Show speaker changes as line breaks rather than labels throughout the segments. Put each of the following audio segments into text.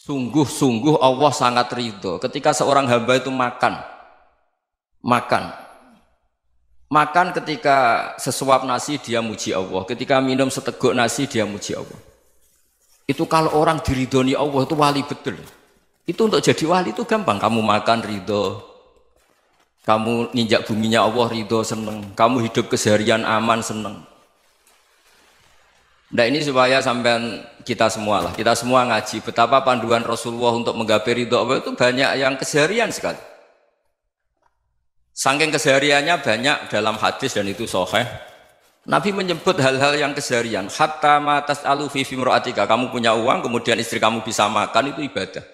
Sungguh-sungguh Allah sangat ridho ketika seorang hamba itu makan ketika sesuap nasi dia muji Allah, ketika minum seteguk nasi dia muji Allah. Itu kalau orang diridhoni Allah itu wali betul. Itu untuk jadi wali itu gampang, kamu makan ridho, kamu nginjak buminya Allah ridho seneng, kamu hidup keseharian aman seneng. Nah ini supaya sampai kita semua ngaji betapa panduan Rasulullah untuk menggapai ridho Allah itu banyak yang keseharian sekali. Saking kesehariannya banyak dalam hadis dan itu sahih. Nabi menyebut hal-hal yang keseharian. Hatta ma tas'alu fi imra'atika, kamu punya uang kemudian istri kamu bisa makan itu ibadah.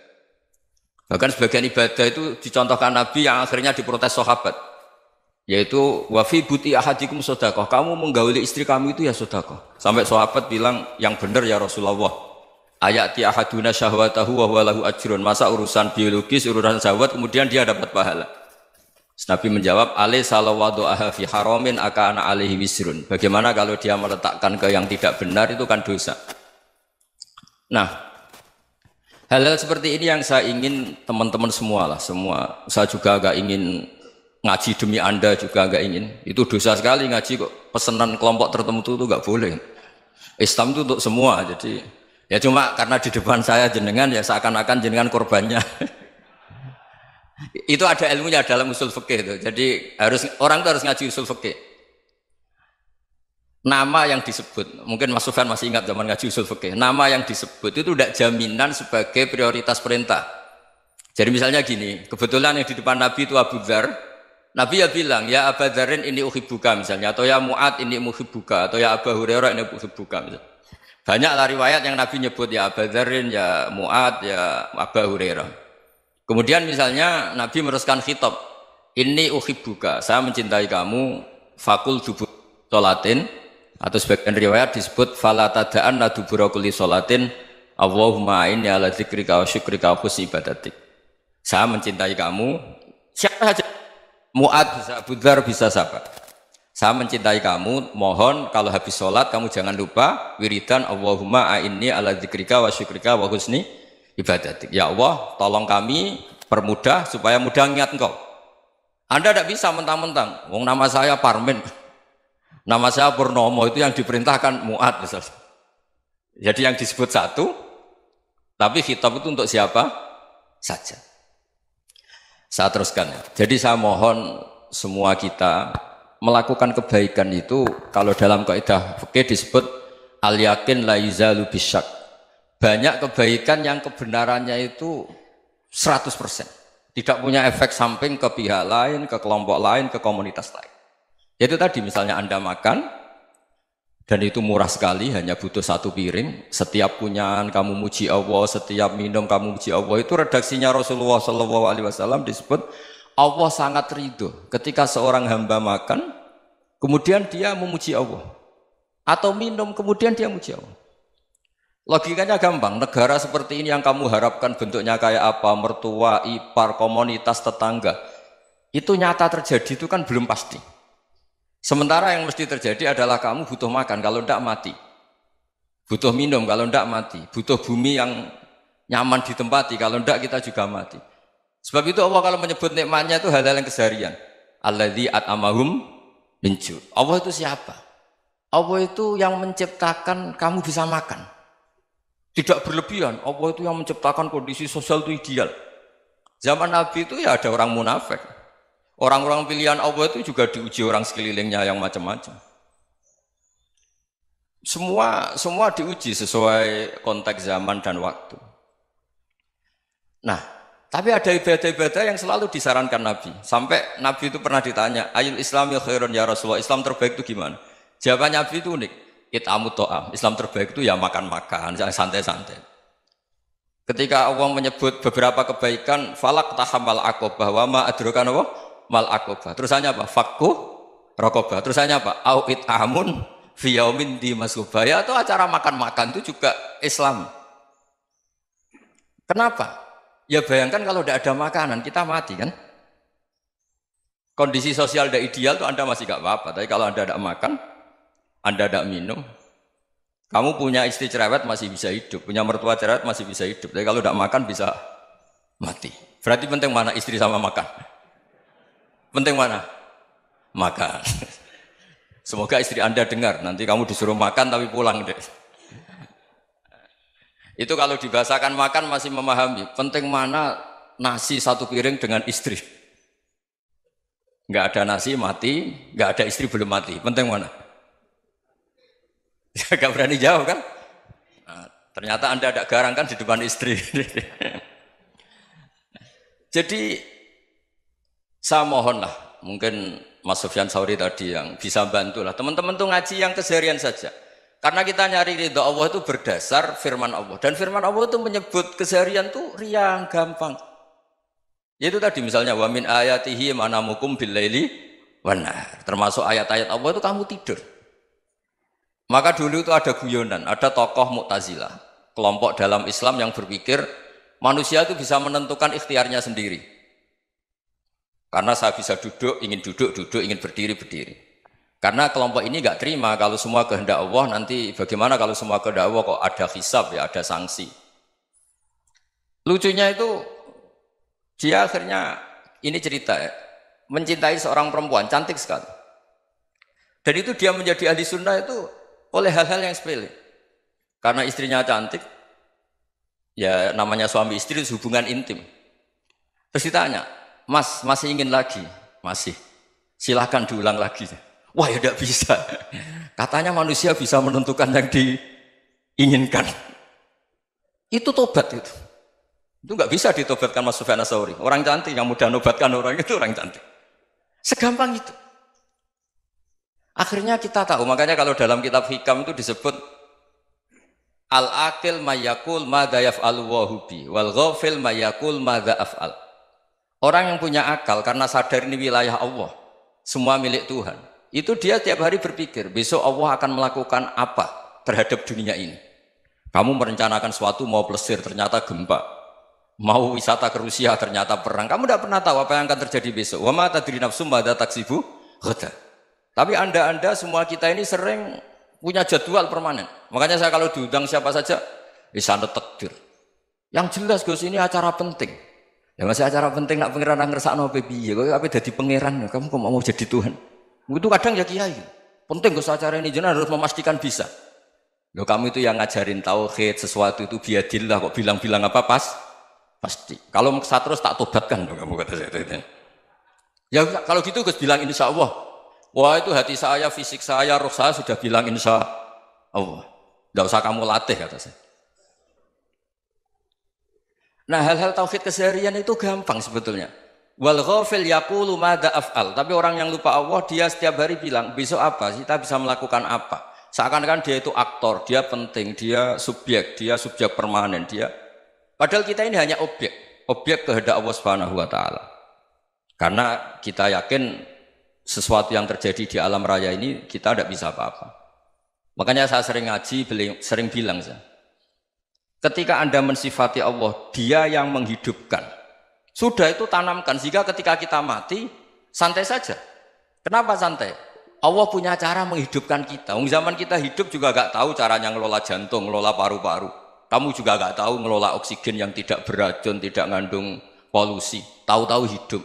Bahkan sebagian ibadah itu dicontohkan Nabi yang akhirnya diprotes sahabat. Yaitu wa fi buti ahadikum sedekah, kamu menggauli istri kamu itu ya sedekah. Sampai sahabat bilang yang benar ya Rasulullah. Ayati ahaduna syahwatahu wa huwa lahu ajrun. Masa urusan biologis, urusan syahwat kemudian dia dapat pahala. Nabi menjawab, alai salawadu'aha fi haramin akana alaihi wisrun. Bagaimana kalau dia meletakkan ke yang tidak benar itu kan dosa. Nah, hal-hal seperti ini yang saya ingin teman-teman semua. Saya juga agak ingin ngaji demi Anda juga agak ingin. Itu dosa sekali ngaji kok. Pesanan kelompok tertentu itu enggak boleh. Islam itu untuk semua. Jadi ya cuma karena di depan saya jenengan ya seakan-akan jenengan korbannya. Itu ada ilmunya dalam usul fikih itu. Jadi orang itu harus ngaji usul fikih. Nama yang disebut, mungkin Mas Sufyan masih ingat zaman ngaji usul fikih. Nama yang disebut itu tidak jaminan sebagai prioritas perintah. Jadi misalnya gini, kebetulan yang di depan Nabi itu Abu Dzar. Nabi ya bilang, ya Abu Dzarin ini uhibbuka misalnya, atau ya Mu'ad ini muhibbuka, atau ya Abu Hurairah ini uhibbuka misalnya. Banyaklah riwayat yang Nabi nyebut ya Abu Dzarin, ya Mu'ad, ya Abu Hurairah. Kemudian misalnya Nabi meneruskan khitab, ini uhibbuka, saya mencintai kamu, fakul dubur sholatin, atau sebagian riwayat disebut fala tada'an la dubura kulli sholatin, Allahumma inni ala dzikrika wa syukrika wa husni ibadatik. Saya mencintai kamu, siapa saja. Mu'ad bisa, Abu Dzar bisa siapa? Saya mencintai kamu, mohon kalau habis sholat kamu jangan lupa wiridan Allahumma a'inni ala dzikrika wa syukrika wa husni ibadatik. Ya Allah, tolong kami permudah supaya mudah ingat engkau. Anda tidak bisa mentang-mentang, wong nama saya Parmin, nama saya Purnomo, itu yang diperintahkan Mu'ad misalnya. Jadi yang disebut satu, tapi khitab itu untuk siapa saja. Saya teruskan. Jadi saya mohon semua kita melakukan kebaikan itu kalau dalam kaidah fikih disebut al yakin la yuzalu bisyak. Banyak kebaikan yang kebenarannya itu 100%. Tidak punya efek samping ke pihak lain, ke kelompok lain, ke komunitas lain. Itu tadi misalnya Anda makan dan itu murah sekali, hanya butuh satu piring. Setiap punyaan kamu muji Allah, setiap minum kamu muji Allah. Itu redaksinya Rasulullah SAW disebut Allah sangat ridho ketika seorang hamba makan, kemudian dia memuji Allah, atau minum kemudian dia muji Allah. Logikanya gampang. Negara seperti ini yang kamu harapkan bentuknya kayak apa, mertua, ipar, komunitas, tetangga, itu nyata terjadi itu kan belum pasti. Sementara yang mesti terjadi adalah kamu butuh makan, kalau tidak mati. Butuh minum, kalau tidak mati. Butuh bumi yang nyaman ditempati, kalau tidak kita juga mati. Sebab itu Allah kalau menyebut nikmatnya itu hal-hal yang keseharian. Alladzi at'amahum min ju'. Allah itu siapa? Allah itu yang menciptakan kamu bisa makan. Tidak berlebihan. Allah itu yang menciptakan kondisi sosial itu ideal. Zaman Nabi itu ya ada orang munafik. Orang-orang pilihan Allah itu juga diuji orang sekelilingnya yang macam-macam. Semua diuji sesuai konteks zaman dan waktu. Nah, tapi ada ibadah-ibadah yang selalu disarankan Nabi. Sampai Nabi itu pernah ditanya, ayul Islam ya khairun ya Rasulullah, Islam terbaik itu gimana? Jawaban Nabi itu unik. It'amut to'am. Islam terbaik itu ya makan-makan, santai-santai. Ketika Allah menyebut beberapa kebaikan, falak tahamal aqobah wa ma adrokan apa? Mal aqobah. Terusannya apa? Fakku raqobah. Terusannya apa? Au it'amun fi yaumin di masubah. Ya, atau acara makan-makan itu juga Islam. Kenapa? Ya bayangkan kalau tidak ada makanan, kita mati kan? Kondisi sosial tidak ideal itu Anda masih gak apa-apa. Tapi kalau Anda tidak makan, Anda tidak minum, Kamu punya istri cerewet masih bisa hidup, punya mertua cerewet masih bisa hidup. Tapi kalau tidak makan bisa mati. Berarti penting mana istri sama makan? Penting mana? Makan. Semoga istri Anda dengar, nanti kamu disuruh makan tapi pulang deh. Itu kalau dibahasakan makan masih memahami. Penting mana nasi satu piring dengan istri. Nggak ada nasi mati, nggak ada istri belum mati. Penting mana? Gak berani jawab kan? Nah, ternyata Anda ada garang kan di depan istri. Jadi saya mohonlah, mungkin Mas Sufyan Sauri tadi yang bisa bantulah. Teman-teman tuh ngaji yang keseharian saja. Karena kita nyari ridha Allah itu berdasar firman Allah. Dan firman Allah itu menyebut keseharian tuh riang, gampang. Yaitu tadi misalnya wa min ayatihi manamukum bil laili wan nahar. Termasuk ayat-ayat Allah itu kamu tidur. Maka dulu itu ada guyonan, ada tokoh Mu'tazilah, kelompok dalam Islam yang berpikir manusia itu bisa menentukan ikhtiarnya sendiri. Karena saya bisa duduk, ingin berdiri, berdiri. Karena kelompok ini nggak terima kalau semua kehendak Allah, nanti bagaimana kalau semua kehendak Allah kok ada hisab ya, ada sanksi. Lucunya itu dia akhirnya ini cerita ya, mencintai seorang perempuan cantik sekali. Dan itu dia menjadi ahli sunnah itu oleh hal-hal yang sepele. Karena istrinya cantik, ya namanya suami istri itu hubungan intim. Terus ditanya, Mas masih ingin lagi? Masih. Silahkan diulang lagi. Wah ya tidak bisa. Katanya manusia bisa menentukan yang diinginkan. Itu tobat itu. Itu nggak bisa ditobatkan Mas Sufyan Ats-Tsauri. Orang cantik yang mudah nobatkan orang itu orang cantik. Segampang itu. Akhirnya kita tahu, makanya kalau dalam kitab Hikam itu disebut al-aqil mayyakul madza yaf'alu wa hubi wal ghafil mayyakul madza af'al. Orang yang punya akal karena sadar ini wilayah Allah, semua milik Tuhan. Itu dia tiap hari berpikir, besok Allah akan melakukan apa terhadap dunia ini. Kamu merencanakan sesuatu mau plesir, ternyata gempa. Mau wisata ke Rusia, ternyata perang. Kamu tidak pernah tahu apa yang akan terjadi besok. Wa ma tadri nafsum madza taksibu ghadan. Tapi anda semua kita ini sering punya jadwal permanen. Makanya saya kalau diundang siapa saja, sana takdir. Yang jelas Gus ini acara penting. Ya masih acara penting nak pangeran ngersakno piye? Kok ape dadi pangeran? Kamu kok mau jadi Tuhan? Itu kadang ya kiai. Penting Gus acara ini jenengan harus memastikan bisa. Loh kamu itu yang ngajarin tauhid, sesuatu itu biadillah kok bilang-bilang apa pasti. Kalau saya terus tak tobatkan kamu kata saya itu. Ya kalau gitu Gus bilang insya Allah. Wah itu hati saya, fisik saya, roh saya sudah bilang insya Allah. Tidak usah kamu latih kata saya. Nah hal-hal tauhid keseharian itu gampang sebetulnya. Wal ghafil yaqulu madza af'al. Tapi orang yang lupa Allah dia setiap hari bilang besok apa? Kita bisa melakukan apa? Seakan-akan dia itu aktor, dia penting, dia subjek permanen, dia. Padahal kita ini hanya objek kehendak Allah Subhanahu wa taala. Karena kita yakin sesuatu yang terjadi di alam raya ini kita tidak bisa apa-apa. Makanya saya sering ngaji, sering bilang saya, ketika Anda mensifati Allah, dia yang menghidupkan. Sudah itu tanamkan, sehingga ketika kita mati, santai saja. Kenapa santai? Allah punya cara menghidupkan kita. Zaman kita hidup juga gak tahu caranya ngelola jantung, ngelola paru-paru. Kamu juga gak tahu ngelola oksigen yang tidak beracun, tidak mengandung polusi. Tahu-tahu hidup.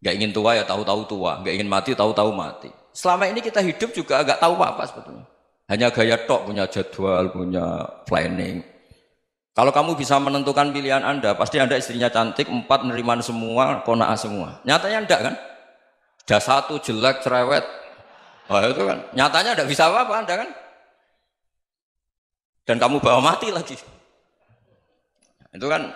Gak ingin tua ya tahu-tahu tua, gak ingin mati tahu-tahu mati. Selama ini kita hidup juga gak tahu apa sebetulnya. Hanya gaya tok, punya jadwal, punya planning. Kalau kamu bisa menentukan pilihan Anda, pasti Anda istrinya cantik, 4 neriman semua, kona'ah semua. Nyatanya enggak kan? Ada 1 jelek, cerewet. Oh itu kan, nyatanya enggak bisa apa-apa Anda kan? Dan kamu bawa mati lagi. Itu kan,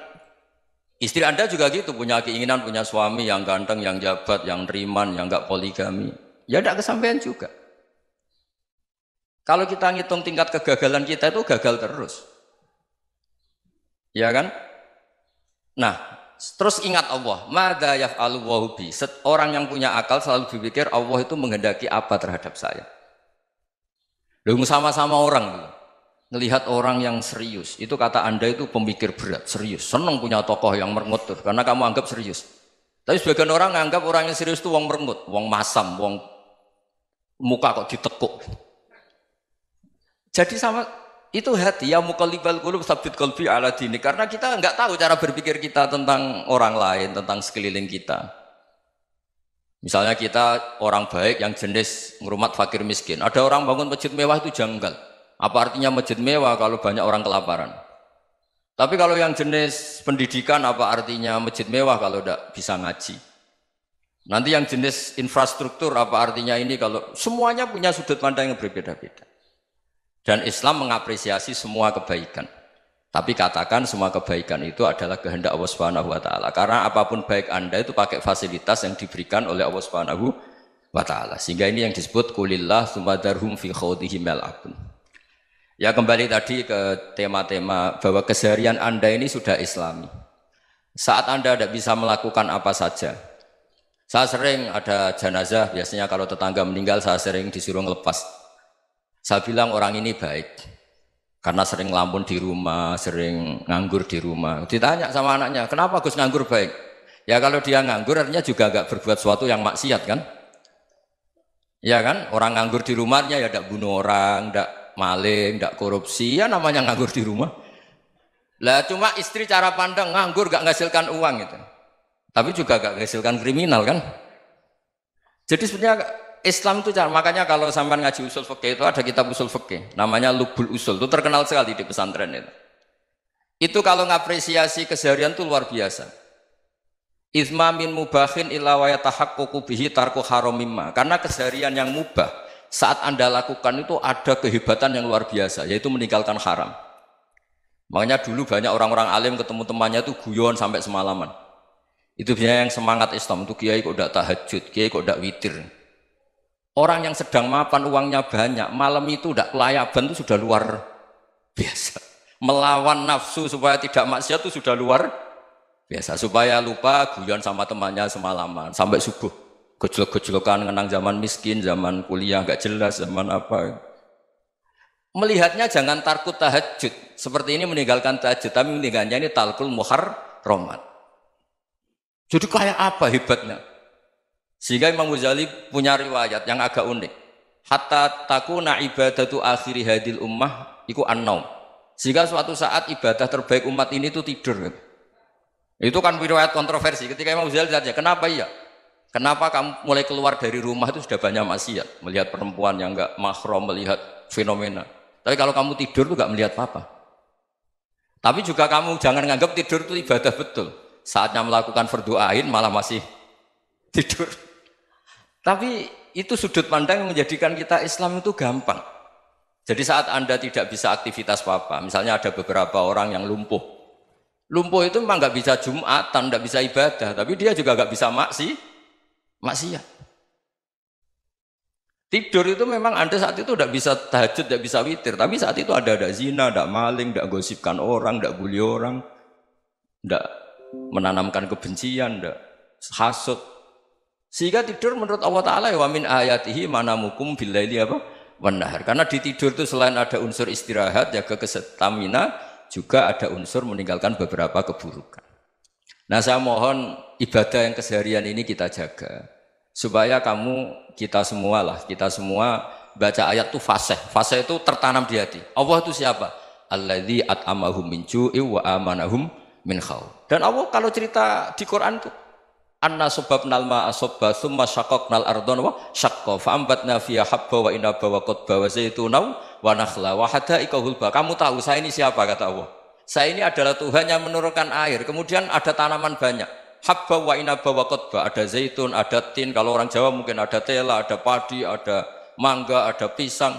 istri Anda juga gitu, punya keinginan, punya suami yang ganteng, yang jabat, yang neriman, yang enggak poligami. Ya enggak kesampaian juga. Kalau kita ngitung tingkat kegagalan kita itu gagal terus. Ya kan? Nah, terus ingat Allah, madza yaf'alu wa bi. Orang yang punya akal selalu berpikir Allah itu menghendaki apa terhadap saya. Lalu sama-sama orang ngelihat orang yang serius, itu kata Anda itu pemikir berat, serius. Senang punya tokoh yang merengut tuh, karena kamu anggap serius. Tapi sebagian orang anggap orang yang serius itu wong merengut, wong masam, wong muka kok ditekuk. Jadi sama Itu hati, ya muqallibal qulub tsabbit qalbi ala dinik. Karena kita nggak tahu cara berpikir kita tentang orang lain, tentang sekeliling kita. Misalnya kita orang baik yang jenis ngurmat fakir miskin. Ada orang bangun masjid mewah itu janggal. Apa artinya masjid mewah kalau banyak orang kelaparan? Tapi kalau yang jenis pendidikan, apa artinya masjid mewah kalau tidak bisa ngaji? Nanti yang jenis infrastruktur, apa artinya ini kalau semuanya punya sudut pandang yang berbeda-beda. Dan Islam mengapresiasi semua kebaikan. Tapi katakan semua kebaikan itu adalah kehendak Allah Subhanahu wa taala. Karena apapun baik Anda itu pakai fasilitas yang diberikan oleh Allah Subhanahu wa taala. Sehingga ini yang disebut qulillah tsumadarhum fi khawdihim yal'abun. Ya kembali tadi ke tema-tema bahwa keseharian Anda ini sudah Islami. Saat Anda tidak bisa melakukan apa saja. Saya sering ada jenazah, biasanya kalau tetangga meninggal saya sering disuruh ngelepas. Saya bilang orang ini baik karena sering ngelamun di rumah, sering nganggur di rumah. Ditanya sama anaknya, kenapa Gus nganggur baik? Ya kalau dia nganggur artinya juga agak berbuat sesuatu yang maksiat kan? Ya kan, orang nganggur di rumahnya ya tidak bunuh orang, tidak maling, tidak korupsi, ya namanya nganggur di rumah. Lah cuma istri cara pandang nganggur gak menghasilkan uang itu, tapi juga gak menghasilkan kriminal kan? Jadi sebenarnya Islam itu cara, makanya kalau sampai ngaji usul fikih itu ada kitab usul fikih, namanya Lubul Usul, itu terkenal sekali di pesantren itu. Itu kalau ngapresiasi keseharian itu luar biasa. Izma min mubahin illa wa yatahaqqaqu bihi tarku haramimma. Karena keseharian yang mubah saat Anda lakukan itu ada kehebatan yang luar biasa, yaitu meninggalkan haram. Makanya dulu banyak orang-orang alim ketemu temannya itu guyon sampai semalaman. Itu biasanya yang semangat Islam itu kiai kok tidak tahajud, kiai kok tidak witir. Orang yang sedang mapan uangnya banyak, malam itu tidak kelayaban itu sudah luar biasa. Melawan nafsu supaya tidak maksiat itu sudah luar biasa. Supaya lupa guyon sama temannya semalaman sampai subuh. Gejlok-gejlokan ngenang zaman miskin, zaman kuliah nggak jelas, zaman apa. Melihatnya jangan tarkut tahajud. Seperti ini meninggalkan tahajud, tapi meninggalkannya ini talkul muharramat. Jadi kayak apa hebatnya? Sehingga Imam Ghazali punya riwayat yang agak unik. Hatta takuna ibadatu akhiri hadil ummah iku an-naum. Sehingga suatu saat ibadah terbaik umat ini itu tidur. Itu kan riwayat kontroversi. Ketika Imam Ghazali tanya, kenapa iya? Kenapa kamu mulai keluar dari rumah itu sudah banyak maksiat? Melihat perempuan yang enggak mahram, melihat fenomena. Tapi kalau kamu tidur itu enggak melihat apa-apa. Tapi juga kamu jangan nganggap tidur itu ibadah betul. Saatnya melakukan fardu ain malah masih tidur. Tapi itu sudut pandang yang menjadikan kita Islam itu gampang. Jadi saat Anda tidak bisa aktivitas apa-apa, misalnya ada beberapa orang yang lumpuh. Lumpuh itu memang nggak bisa Jumatan, nggak bisa ibadah, tapi dia juga nggak bisa maksiat. Tidur itu memang Anda saat itu tidak bisa tahajud, tidak bisa witir, tapi saat itu ada zina, ada maling, tidak gosipkan orang, tidak bully orang, tidak menanamkan kebencian, tidak hasut. Sehingga tidur menurut Allah Ta'ala wa min ayatihi manamukum billaili apa? Wan-nahar. Karena di tidur itu selain ada unsur istirahat, jaga kestamina, juga ada unsur meninggalkan beberapa keburukan. Nah saya mohon ibadah yang keseharian ini kita jaga. Supaya kita semua baca ayat itu fasih. Fasih itu tertanam di hati. Allah itu siapa? Alladzi at'amahum min ju'i wa amanahum min khawf. Dan Allah kalau cerita di Quran itu anna sababnal ma'a sabba thumma syaqaqnal ardhan wa syaqqa fa ambatna fiha habba wa inaba wa qadba wa zaituna wa nakhla wa hadaika hulba. Kamu tahu saya ini siapa kata Allah? Saya ini adalah Tuhan yang menurunkan air, kemudian ada tanaman banyak. Habba wa inaba wa qadba, ada zaitun, ada tin, kalau orang Jawa mungkin ada tela, ada padi, ada mangga, ada pisang.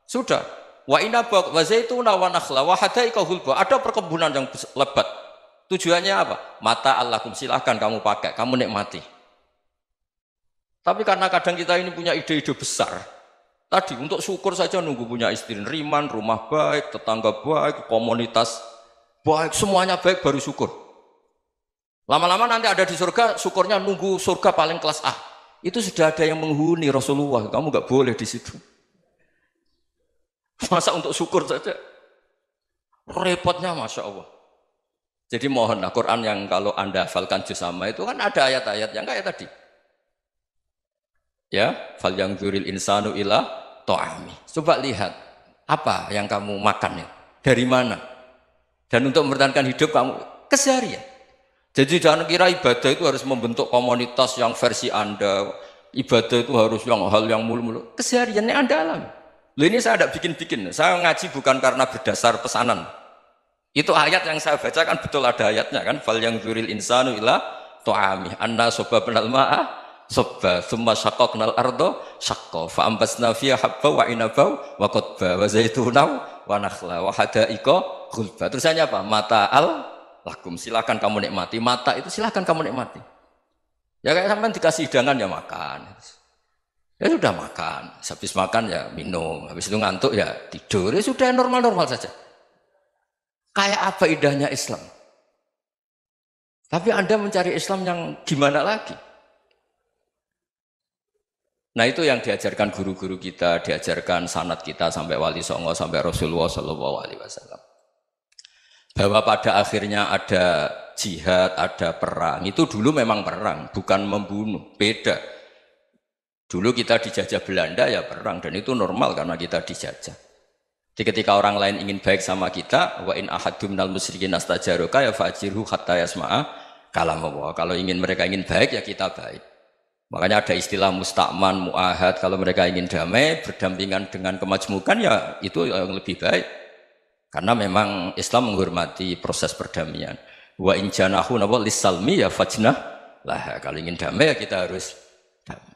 Sudah. Wa inaba wa zaituna wa nakhla wa hadaika hulba, ada perkebunan yang lebat. Tujuannya apa? Mata Allahum, silahkan kamu pakai, kamu nikmati. Tapi karena kadang kita ini punya ide-ide besar. Tadi untuk syukur saja nunggu punya istri riman, rumah baik, tetangga baik, komunitas baik, semuanya baik baru syukur. Lama-lama nanti ada di surga, syukurnya nunggu surga paling kelas A. Itu sudah ada yang menghuni Rasulullah, kamu nggak boleh di situ. Masa untuk syukur saja? Repotnya Masya Allah. Jadi mohonlah Quran yang kalau Anda hafalkan juz amma itu kan ada ayat-ayat yang kayak tadi. Ya, fal yang dzuril insanu ila ta'ami. Coba lihat. Apa yang kamu makan ya? Dari mana? Dan untuk mempertahankan hidup kamu keseharian. Jadi jangan kira ibadah itu harus membentuk komunitas yang versi Anda. Ibadah itu harus yang hal yang mulu-mulu. Kesehariannya Anda alami. Loh ini saya tidak bikin-bikin. Saya ngaji bukan karena berdasar pesanan. Itu ayat yang saya baca kan betul ada ayatnya kan. Fal yang dzuril insanu ila tu'ami anna sababnal ma'a sabba thumma syaqqaqnal ardo syaqqa fa ambasna fiha habba wa inaba wa qadba wa zaituna wa nakhla wa hadaiqa ghulba. Terusannya apa? Mata'al lakum, silakan kamu nikmati. Mata itu silakan kamu nikmati. Ya kayak sampean dikasih hidangan ya makan. Ya sudah makan, habis makan ya minum, habis itu ngantuk ya tidur. Ya sudah normal-normal saja. Kayak apa indahnya Islam? Tapi Anda mencari Islam yang gimana lagi? Nah itu yang diajarkan guru-guru kita, diajarkan sanad kita sampai Wali Songo, sampai Rasulullah SAW. Bahwa pada akhirnya ada jihad, ada perang. Itu dulu memang perang, bukan membunuh, beda. Dulu kita dijajah Belanda ya perang, dan itu normal karena kita dijajah. Jadi ketika orang lain ingin baik sama kita, wa in ahadum minal musyrikin astajaroka ya fajirhu hatta yasma'a kalam Allah. Kalau mereka ingin baik ya kita baik. Makanya ada istilah musta'man, mu'ahad. Kalau mereka ingin damai, berdampingan dengan kemajmukan ya itu yang lebih baik. Karena memang Islam menghormati proses perdamaian. Wa in janahu lis-salmi ya fajnah lah. Kalau ingin damai ya kita harus damai.